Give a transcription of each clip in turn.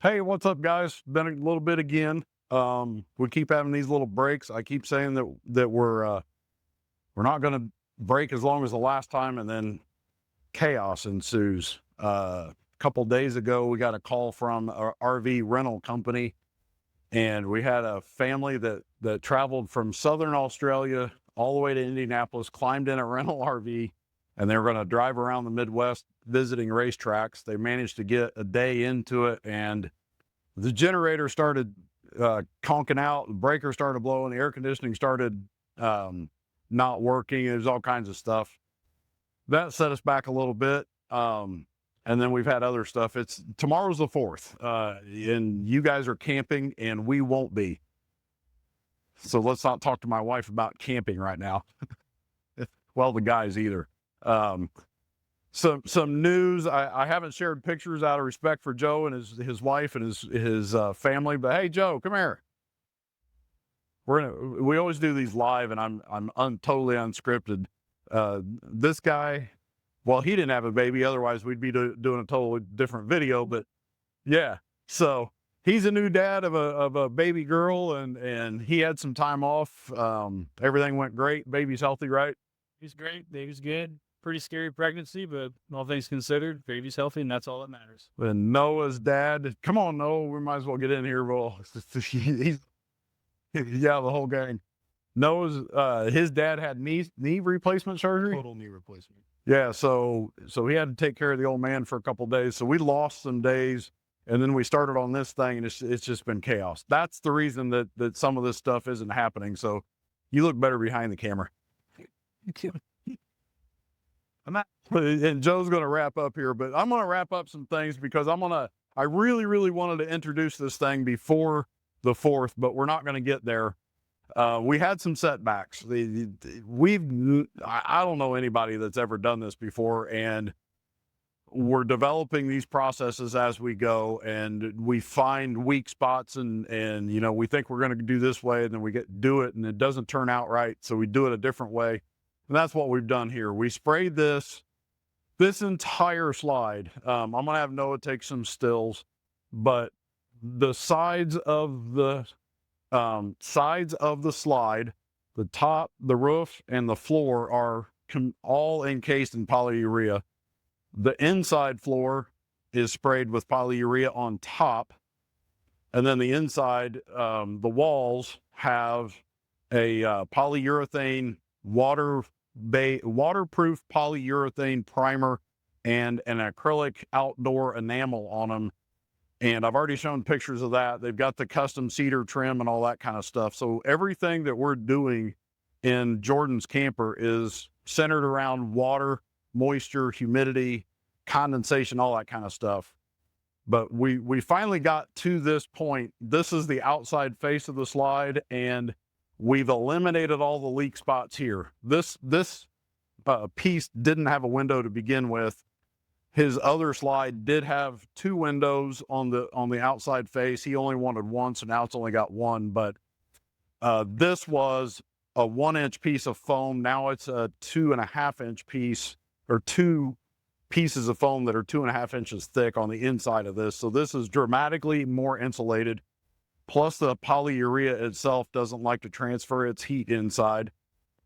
Hey, what's up, guys? Been a little bit again. We keep having these little breaks. I keep saying that we're not going to break as long as the last time, and then chaos ensues. A couple days ago, we got a call from our RV rental company, and we had a family that traveled from Southern Australia all the way to Indianapolis, climbed in a rental RV, and they were going to drive around the Midwest visiting racetracks. They managed to get a day into it, and the generator started conking out, the breaker started blowing, the air conditioning started not working. There's all kinds of stuff that set us back a little bit. And then we've had other stuff. It's tomorrow's the 4th, and you guys are camping, and we won't be. So let's not talk to my wife about camping right now. Well, the guys either. Um, some news. I haven't shared pictures out of respect for Joe and his wife and his family. But hey, Joe, come here. We always do these live, and I'm totally unscripted. This guy, well, he didn't have a baby, otherwise we'd be doing a totally different video. But yeah, so he's a new dad of a baby girl, and he had some time off. Everything went great. Baby's healthy, right? He's great. Baby's good. Pretty scary pregnancy, but all things considered, baby's healthy, and that's all that matters. And Noah's dad, come on, Noah, we might as well get in here. Well, he's yeah, the whole gang. Noah's his dad had knee replacement surgery. Total knee replacement. Yeah, so he had to take care of the old man for a couple of days. So we lost some days, and then we started on this thing, and it's just been chaos. That's the reason that some of this stuff isn't happening. So you look better behind the camera. And Joe's going to wrap up here, but I'm going to wrap up some things because I really, really wanted to introduce this thing before the 4th, but we're not going to get there. We had some setbacks. I don't know anybody that's ever done this before, and we're developing these processes as we go, and we find weak spots, and we think we're going to do this way, and then we do it, and it doesn't turn out right, so we do it a different way. And that's what we've done here. We sprayed this entire slide. I'm going to have Noah take some stills, but the sides of the slide, the top, the roof, and the floor are all encased in polyurea. The inside floor is sprayed with polyurea on top, and then the inside, the walls have a polyurethane waterproof polyurethane primer and an acrylic outdoor enamel on them. And I've already shown pictures of that. They've got the custom cedar trim and all that kind of stuff. So everything that we're doing in Jordan's camper is centered around water, moisture, humidity, condensation, all that kind of stuff. But we finally got to this point. This is the outside face of the slide, and we've eliminated all the leak spots here. This piece didn't have a window to begin with. His other slide did have 2 windows on the outside face. He only wanted one, so now it's only got one. But this was a 1-inch piece of foam. Now it's a 2.5-inch piece, or 2 pieces of foam that are 2.5 inches thick on the inside of this. So this is dramatically more insulated. Plus the polyurea itself doesn't like to transfer its heat inside.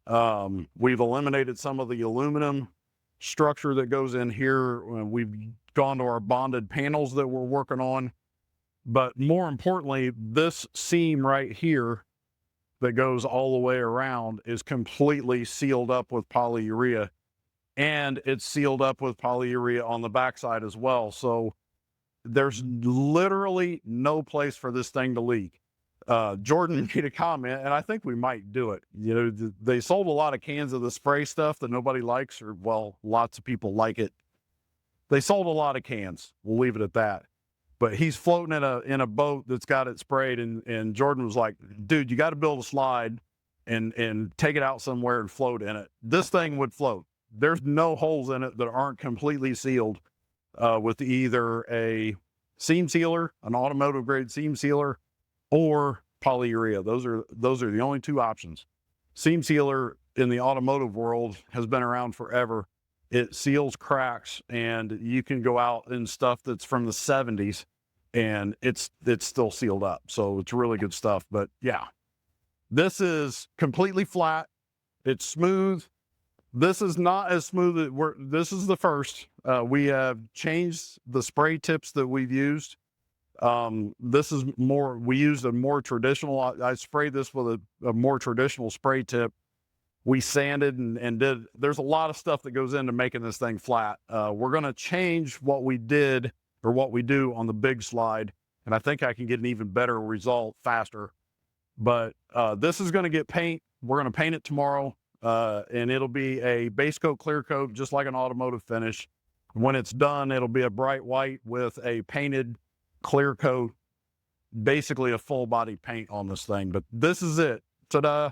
We've eliminated some of the aluminum structure that goes in here. We've gone to our bonded panels that we're working on. But more importantly, this seam right here that goes all the way around is completely sealed up with polyurea, and it's sealed up with polyurea on the backside as well. So there's literally no place for this thing to leak. Jordan made a comment, and I think we might do it. They sold a lot of cans of the spray stuff that nobody likes, or, well, lots of people like it. They sold a lot of cans. We'll leave it at that. But he's floating in a boat that's got it sprayed, and Jordan was like, dude, you got to build a slide and take it out somewhere and float in it. This thing would float. There's no holes in it that aren't completely sealed with either a seam sealer, an automotive grade seam sealer, or polyurea. Those are the only 2 options. Seam sealer in the automotive world has been around forever. It seals cracks, and you can go out in stuff that's from the 70s and it's still sealed up. So it's really good stuff. But yeah, this is completely flat. It's smooth. This is not as smooth. This is the first. We have changed the spray tips that we've used. This is more, we used a more traditional, I sprayed this with a more traditional spray tip. We sanded and did, there's a lot of stuff that goes into making this thing flat. We're going to change what we did or what we do on the big slide. And I think I can get an even better result faster. But this is going to get paint. We're going to paint it tomorrow. And it'll be a base coat, clear coat, just like an automotive finish. When it's done, it'll be a bright white with a painted clear coat, basically a full body paint on this thing. But this is it. Ta-da!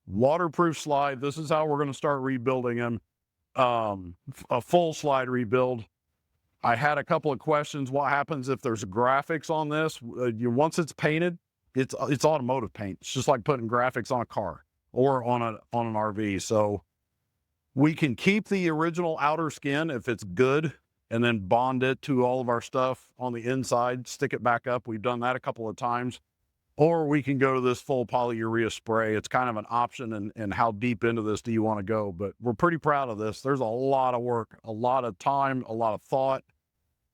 Waterproof slide. This is how we're going to start rebuilding them. A full slide rebuild. I had a couple of questions. What happens if there's graphics on this? Once it's painted, it's automotive paint. It's just like putting graphics on a car or on an RV. So we can keep the original outer skin if it's good, and then bond it to all of our stuff on the inside, stick it back up. We've done that a couple of times. Or we can go to this full polyurea spray. It's kind of an option, and how deep into this do you want to go? But we're pretty proud of this. There's a lot of work, a lot of time, a lot of thought,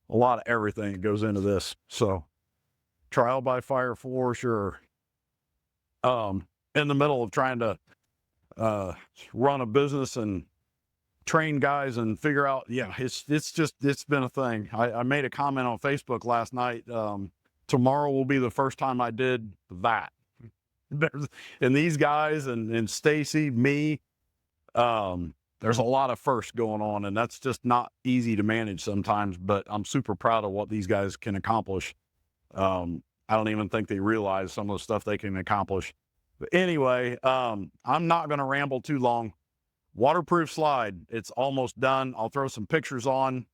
a lot of everything that goes into this. So trial by fire for sure. In the middle of trying to run a business and train guys and figure out, yeah, it's been a thing. I made a comment on Facebook last night. Tomorrow will be the first time I did that. And these guys and Stacy, me, there's a lot of firsts going on, and that's just not easy to manage sometimes, but I'm super proud of what these guys can accomplish. I don't even think they realize some of the stuff they can accomplish. But anyway, I'm not going to ramble too long. Waterproof slide, it's almost done. I'll throw some pictures on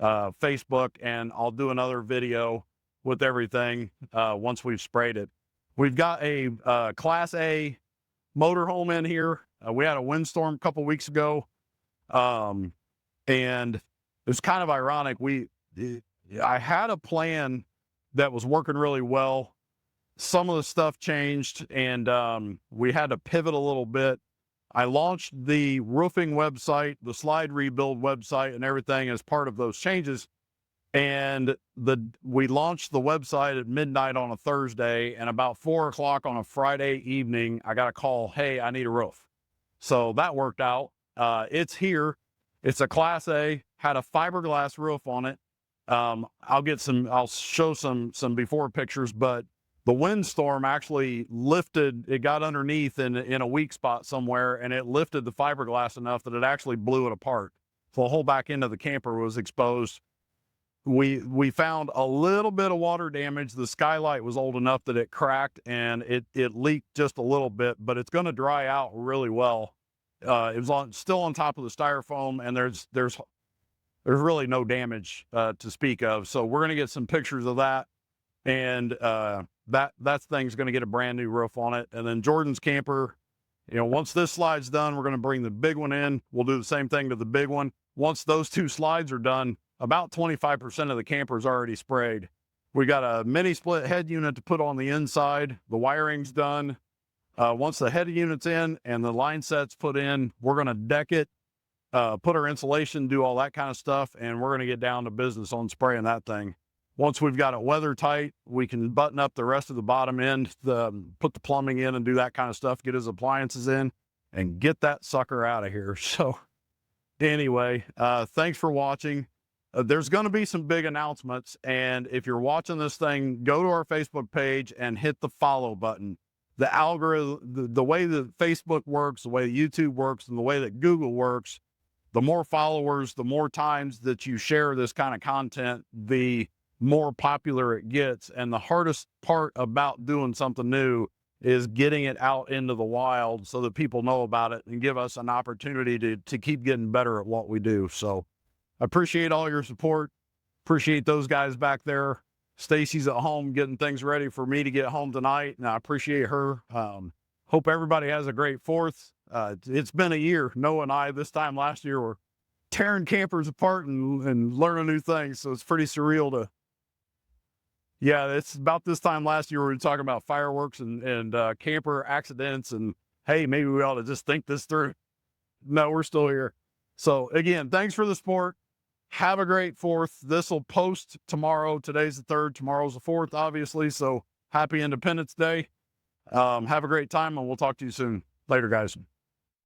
Facebook, and I'll do another video with everything once we've sprayed it. We've got a Class A motorhome in here. We had a windstorm a couple weeks ago, and it's kind of ironic. I had a plan that was working really well. Some of the stuff changed, and we had to pivot a little bit. I launched the roofing website, the slide rebuild website, and everything as part of those changes. And we launched the website at midnight on a Thursday, and about 4 o'clock on a Friday evening, I got a call, hey, I need a roof. So that worked out. It's here. It's a Class A, had a fiberglass roof on it. I'll show some before pictures, but the windstorm actually lifted, it got underneath in a weak spot somewhere, and it lifted the fiberglass enough that it actually blew it apart. So the whole back end of the camper was exposed. We found a little bit of water damage. The skylight was old enough that it cracked, and it leaked just a little bit, but it's going to dry out really well. It was still on top of the styrofoam, and there's really no damage to speak of. So we're going to get some pictures of that, and that thing's going to get a brand new roof on it. And then Jordan's camper, once this slide's done, we're going to bring the big one in. We'll do the same thing to the big one. Once those two slides are done, about 25% of the camper is already sprayed. We got a mini split head unit to put on the inside. The wiring's done. Once the head unit's in and the line set's put in, we're going to deck it, put our insulation, do all that kind of stuff, and we're going to get down to business on spraying that thing. Once we've got it weather tight, we can button up the rest of the bottom end, put the plumbing in and do that kind of stuff, get his appliances in, and get that sucker out of here. So anyway, thanks for watching. There's going to be some big announcements, and if you're watching this thing, go to our Facebook page and hit the follow button. The algorithm, the way that Facebook works, the way that YouTube works, and the way that Google works, the more followers, the more times that you share this kind of content, the more popular it gets. And the hardest part about doing something new is getting it out into the wild so that people know about it and give us an opportunity to keep getting better at what we do. So I appreciate all your support. Appreciate those guys back there. Stacy's at home getting things ready for me to get home tonight, and I appreciate her. Hope everybody has a great 4th. It's been a year. Noah and I, this time last year, were tearing campers apart and learning new things. So it's pretty surreal Yeah, it's about this time last year we were talking about fireworks and camper accidents, and hey, maybe we ought to just think this through. No, we're still here. So again, thanks for the support. Have a great 4th. This will post tomorrow. Today's the 3rd. Tomorrow's the 4th, obviously. So happy Independence Day. Have a great time, and we'll talk to you soon. Later, guys.